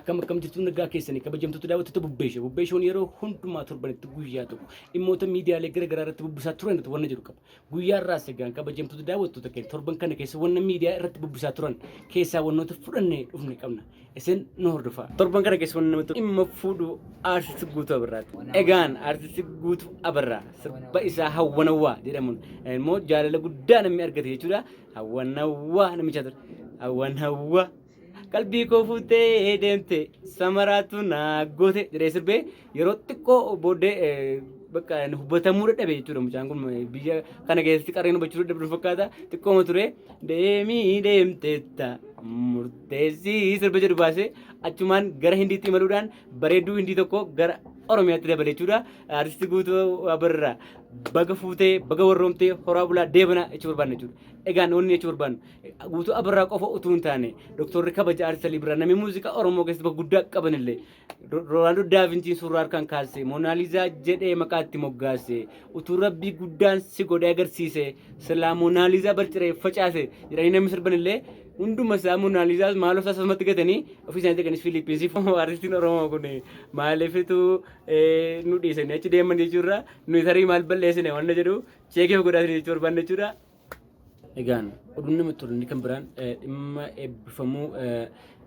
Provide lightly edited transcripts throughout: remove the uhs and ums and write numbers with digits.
akkam jirtu nagaa keessanii kabajamtoota daawwattoota bubbeeshoon yeroo hundumaa torbanitti guyyaa tokko dhimmoota miidiyaalee garaa irratti bubbisaa turan wanna jedhu qaba. Guyyaa irraa sagaan kabajamtoota daawwattoota keenya torban kana keessa wanna miidiyaa irratti bubbisaa turan keessaa wannoota fudhannee dhufne qabna. Isin nu hordofaa. Torban kana keessa wanna namatti dhimma fuudhu Artist Guutuu Abarraati. Egaan Artist Guutuu Abarraa sirba isaa Hawwanawwaa jedhamuun immoo jaalala guddaa namni argate jechuudha. Hawwanawwaa namicha ture. Hawwanawwaa qalbii koo fuutee deemte samaraatu naa goote jedhee sirbee yeroo xiqqoo booddee bakka hubatamuu dadhabe jechuudha. Mucaan kun biyya kana keessatti qarreen hubachuu dadhabu fakkaata. Xiqqooma ture deemii deemteetta murteessii sirba jedhu baasee achumaan gara Hindiitti imaluudhaan bareedduu Hindii tokko gara Oromiyaatti dabale jechuudha. Artist Guutuu Abarraa baga fuutee baga warroomtee horaa bulaa deebana jechuu barbaanne jechuudha. Egaan onni jechuu barbaannu Guutuu Abarraa qofa utuu hin taane Dooktorri kabaja Artist Alii Birraa namni muuziqaa Oromoo keessatti bakka guddaa qabanillee Roolaandoo Daavinciin suuraa harkaan kaasee Moonaaliizaa jedhee maqaa itti moggaase utuu rabbii guddaan si godhee agarsiise silaa Moonaaliizaa barciree facaase jedhanii namni sirbanillee hunduma isaa Moonaaliizaas maaloo isaas asumatti gatanii ofii isaanii teganis Filiippiinsiif artistiin Oromoo kun maaliifitu nu dhiisanii achi deeman jechuudha. Nuyi tarii maal balleessine wanna jedhu cheekii godhatanii jechuu barbaanne jechuudha. Egaan oduun namatti tolu inni kan biraan dhimma eebbifamuu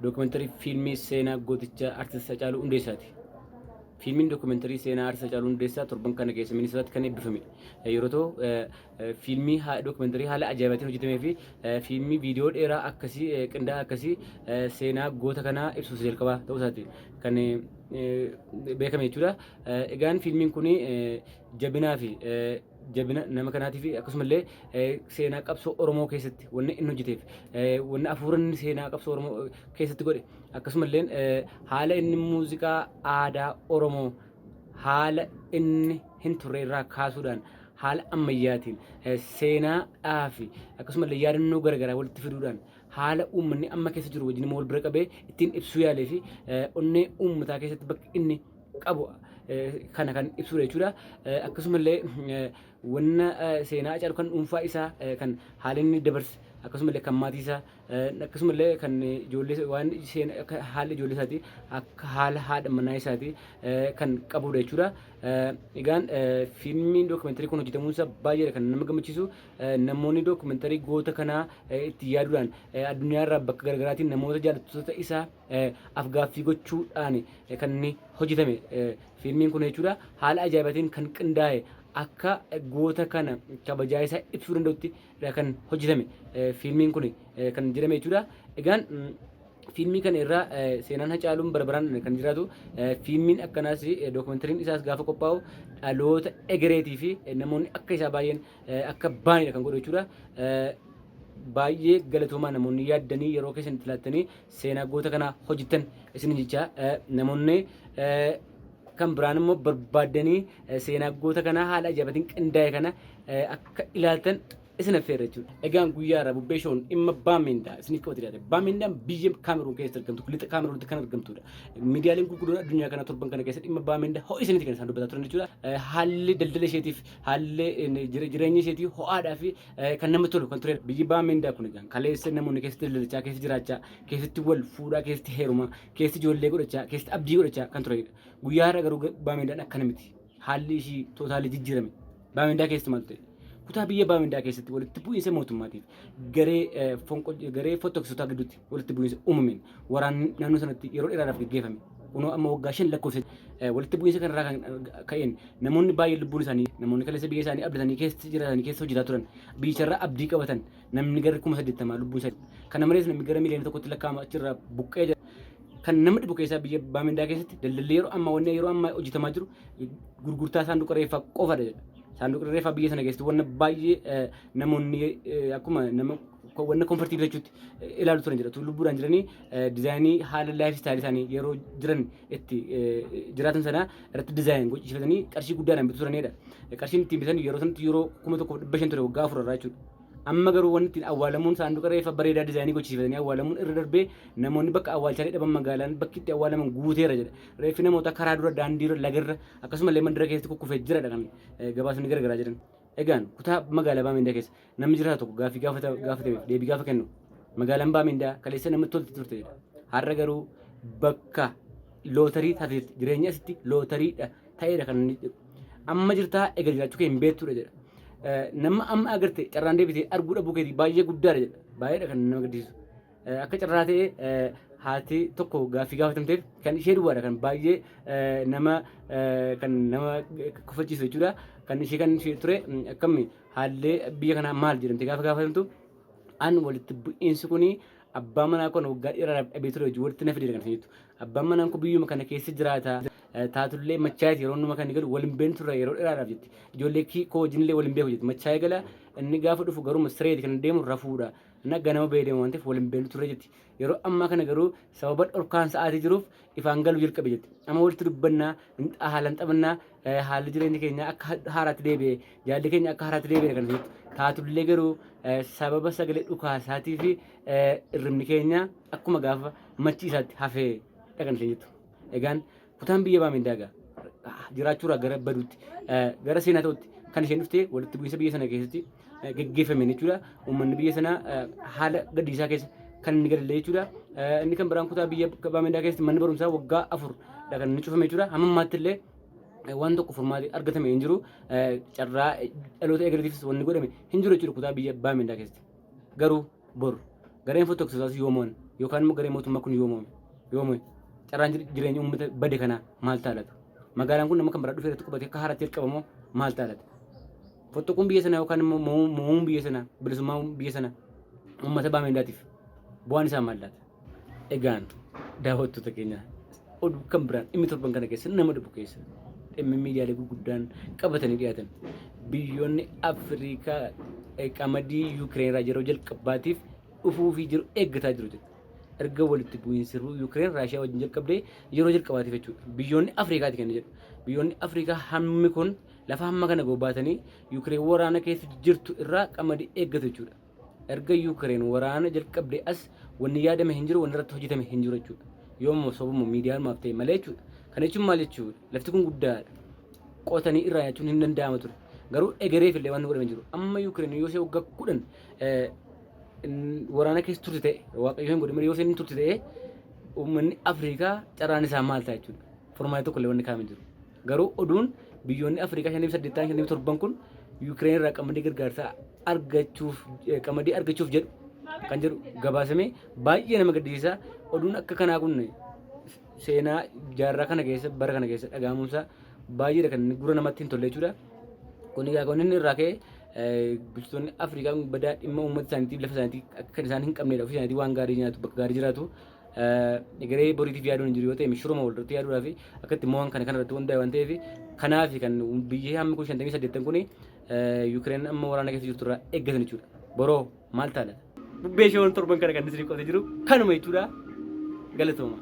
dookumentarii fiilmii seenaa gooticha Artist Hacaaluu Hundeessaati. Fiilmiin dookumentarii seenaa Artist Hacaaluu Hundeessaa torban kana keessa ministeerratti kan eebbifame yeroo ta'u fiilmii dookumentarii haala ajaa'ibaatiin hojjetamee fi fiilmii viidiyoo dheeraa akkasii qindaa'aa akkasii seenaa goota kanaa ibsuuf jalqabaa ta'uu isaati kan beekame jechuudha. Egaan fiilmiin kun jabinaa fi jabina nama kanaatii fi akkasumallee seenaa qabsoo Oromoo keessatti wanna inni hojjeteef wanna afuuranni seenaa qabsoo Oromoo keessatti godhe akkasumallee haala inni muuziqaa aadaa Oromoo haala inni hin turre irraa kaasuudhaan haala ammayyaatiin seenaa fi akkasumallee yaadannoo garaagaraa walitti fiduudhaan haala uummanni amma keessa jiru wajjin wal bira qabee ittiin ibsuu yaalee fi onnee uummataa keessatti bakka inni qabu kana kan ibsudha jechuudha. Akkasumallee wanna seenaa Hacaaluu kan dhuunfaa isaa kan haala inni dabarse akkasumallee kan maatii isaa akkasumallee kan ijoollee waan haala ijoollee isaatii akka haala haadha manaa isaatii kan qabudha jechuudha. Egaan fiilmiin dookumentarii kun hojjetamuun isaa baay'ee kan nama gammachiisu namoonni dookumentarii goota kanaa itti yaaduudhaan addunyaa irraa bakka garaagaraatiin namoota jaallattoota isaa afgaaffii gochuudhaan kan inni hojjetame fiilmiin kun jechuudha. Haala ajaa'ibaatiin kan qindaa'e akka goota kana kabajaa isaa ibsuu danda'utti kan hojjetame fiilmiin kun kan jedhame jechuudha. Egaan fiilmii kana irraa seenaan Hacaaluun barbaraan kan jiraatu fiilmiin akkanaas dookumentariin isaas gaafa qophaa'u dhaloota egereetii fi namoonni akka isaa baay'een akka baay'ee kan godhu jechuudha. Baay'ee galatoomaa namoonni yaaddanii yeroo keessan itti laattanii seenaa goota kanaa hojjetan isin jecha namoonni kan biraan immoo barbaadanii seenaa goota kanaa haala ajaa'ibaatiin qindaa'e kana akka ilaaltan isin affeerra jechuudha. Egaan guyyaa irraa bubbeeshoon dhimma Baamindaa isiniif qabate dhiyaate. Baamindaan biyya Kaameruun keessatti argamtu, lixa Kaameruunitti kan argamtudha. Miidiyaaleen gurguddoon addunyaa kana torban kana keessatti dhimma Baamindaa ho'i isinitti kan isaan dubbataa turan jechuudha. Haalli daldala isheetiif, haalli jireenya isheetii ho'aadhaa fi kan namatti tolu kan ture. Biyyi Baamindaa kun egaan kaleessa namoonni keessatti daldalachaa, keessatti jiraachaa, keessatti wal fuudhaa, keessatti heerumaa, keessatti ijoollee godhachaa, keessatti abdii godhachaa kan turedha. Guyyaa irraa garuu Baamindaan akkana miti. Haalli ishii tootaalii jijjiirame. Baamindaa keessatti maal ta'e? Kutaa biyya Baamindaa keessatti walitti bu'iinsa mootummaatiif garee fotoksisotaa gidduutti walitti bu'iinsa uumameen waraanni naannoo sanatti yeroo dheeraadhaaf gaggeeffame. Kunoo amma waggaa 5 lakkoofse walitti bu'iinsa kanarraa kan ka'een namoonni baay'een lubbuun isaanii namoonni kaleessa biyya isaanii abdatanii keessa jiraatanii keessa hojjetaa turan biyyicharraa abdii qabatan namni gara 80,000 lubbuun isaanii. Kana malees namni gara miliyoona tokkotti lakkaa'ama achirraa buqqee jira. Kan nama dhibu keessaa biyya Baamindaa keessatti daldalli yeroo ammaa hojjetamaa jiru gurgurtaa saanduqa reeffaa qofadha jedha. Saanduqa reeffaa biyya sana keessatti wanna baay'ee namoonni akkuma nama wanna komfortii jechuutti ilaalu turan jedhatu lubbuudhaan jiranii dizaayinii haala laayif istaayilii isaanii yeroo jiran itti jiraatan sana irratti dizaayin gochiifatanii qarshii guddaadhaan bitu turanidha. Qarshiin ittiin bitan yeroo sanatti yeroo 1,500 ture waggaa 4 irraa jechuudha. Amma garuu wanti ittiin awwaalamuun saanduqa reeffaa bareedaa dizaayinii gochiifatanii awwaalamuun irra darbee namoonni bakka awwaalchaalee dhaban magaalaan bakki itti awwaalaman guuteera jedha. Reeffi namoota karaa dura daandiirra lagarra akkasumallee mandara keessatti kukkufee jiradha kan gabaasni garagaraa jiran. Egaan kutaa magaalaa Baamindaa keessa namni jiraatu tokko gaaffii gaafateef deebii gaafa kennu magaalaan Baamindaa kaleessa namatti tolti turte jedha. Har'a garuu bakka lootarii taatee jireenya asitti lootariidha ta'eedha kan inni jedhu. Amma jirtaa egaa jiraachuu kee hin beektuudha jedha. Nama amma agarte carraan deebitee arguu dhabuu keetii baay'ee guddaadha jedha. Baay'eedha kan nama gaddisiisu. Akka carraa ta'ee haati tokko gaaffii gaafatamteef kan ishee duwwaadha kan baay'ee nama kofalchiisu jechuudha. Kan ishee ture akkami haallee biyya kanaa maal jedhamte gaafa gaafatamtu an walitti bu'iinsi kuni abbaan manaa kun waggaa dheeraadhaaf dhabee ture hojii walitti na fidee kan jettu. Abbaan manaa kun biyyuma kana keessa jiraata. Taatullee machaayiti yeroo numa kan galu waliin beeknu turre yeroo dheeraadhaaf jetti. Ijoollee koo wajjinillee waliin beeku jetti. Machaayee gala inni gaafa dhufu garuu sireeti kan deemu rafuudha. Nagga nama bahee deemu waan ta'eef waliin beeknu turre jetti. Yeroo ammaa kana garuu sababa dhorkaan sa'aatii jiruuf ifaan galuu jalqabe jetti. Amma walitti dubbannaa haalaan taphannaa haalli jireenya keenya akka haaraatti deebi'e jaalli keenya akka haaraatti deebi'e kan jettu. Taatullee garuu sababa sagalee dhukaasaatii fi irribni keenya akkuma gaafa machiisaatti hafee dhaqan jettu. Egaan kutaan biyya Baamindaa egaa jiraachuudhaa gara baduutti gara seenaa ta'utti kan isheen dhuftee walitti bu'iinsa biyya sana keessatti geggeeffame jechuudha. Uummanni biyya sanaa haala gaddiisaa keessa kan inni galee jechuudha. Inni kan biraan kutaa biyya Baamindaa keessatti manni barumsaa waggaa 4 kan inni cufame jechuudha. Amma ammaatti illee waan tokko furmaatee argatame hin jiru. Carraa dhaloota egeretiifis wanni godhame hin jiru jechuudha kutaa biyya Baamindaa keessatti. Garuu boru gareen fotoksisaas yoomoon yookaan immoo gareen mootummaa kun yoomoon carraan jireenya uummata bade kanaa maal taalatu? Magaalaan kun nama kan biraa dhufee irratti qubate akka haaraatti jalqabamoo maal taalata? Fottoquun biyya sanaa yookaan immoo mo'uun biyya sanaa bilisummaa biyya sanaa uummata Baamindaatiif bu'aan isaa maal laata? Egaan daawwattoota keenya oduu kan biraan dhimmi torban kana keessa nama dhufu keessa dhimmi miidiyaalee gurguddaan qabatanii dhiyaatan biyyoonni Afrikaa qamadii Yuukireen irraa yeroo jalqabaatiif dhufuu fi jiru eeggataa jiru jechuudha. Erga walitti bu'iinsi Yuukireen Raashiyaa wajjin jalqabdee yeroo jalqabaatiif jechuudha. Biyyoonni Afrikaati kan jedhu. Biyyoonni Afrikaa hammi kun lafa hamma kana gobaatanii Yuukireen waraana keessa jirtu irraa qamadii eeggatu jechuudha. Erga Yuukireen waraana jalqabdee as wanni yaadame hin jiru wanni irratti hojjetame hin jiru jechuudha. Yoommoo sobummaa miidiyaan maaf ta'e malee jechuudha. Kana jechuun maal jechuudha? Lafti kun guddaadha. Qotanii irraa jechuun hin danda'ama ture. Garuu egereef illee waan godhame jiru. Amma Yuukireen yoo ishee waggaa 10 waraana keessa turte ta'e waaqayyo hin godhin yoo isheen turte ta'e uummanni Afrikaa carraan isaa maal ta'a jechuudha. Furmaata tokko illee wanni kaa'ame jiru. Garuu oduun biyyoonni Afrikaa 58 kun Yuukireen irraa qamadii gargaarsaa argachuuf jedhu kan jedhu gabaasame baay'ee nama gaddisiisa. Oduun akka kanaa kun seenaa jaarraa kana keessa bara kana keessa dhaga'amuunsaa baay'eedha kan gurra namatti hin tolle jechuudha. Kun egaa kan inni irraa ka'e bulchitoonni Afrikaa badaa dhimma uummata isaaniitiif lafa isaaniitii akka isaan hin qabneedha ofii isaaniitii waan gaarii nyaatu bakka gaarii jiraatu egeree boriitiif yaaduun hin jiru yoo ta'e mishuuruma walirratti yaaduudhaa fi akka itti mo'an kana kanarratti hundaa'e waan ta'eef kanaaf kan biyyi hammi kun 58 kun Yuukireen amma waraana keessa jirtu irraa eeggatan jechuudha. Boroo maal taalata? Bubbee ishee torban kana kan isiniif qabate jiru kanuma jechuudha. Galatooma.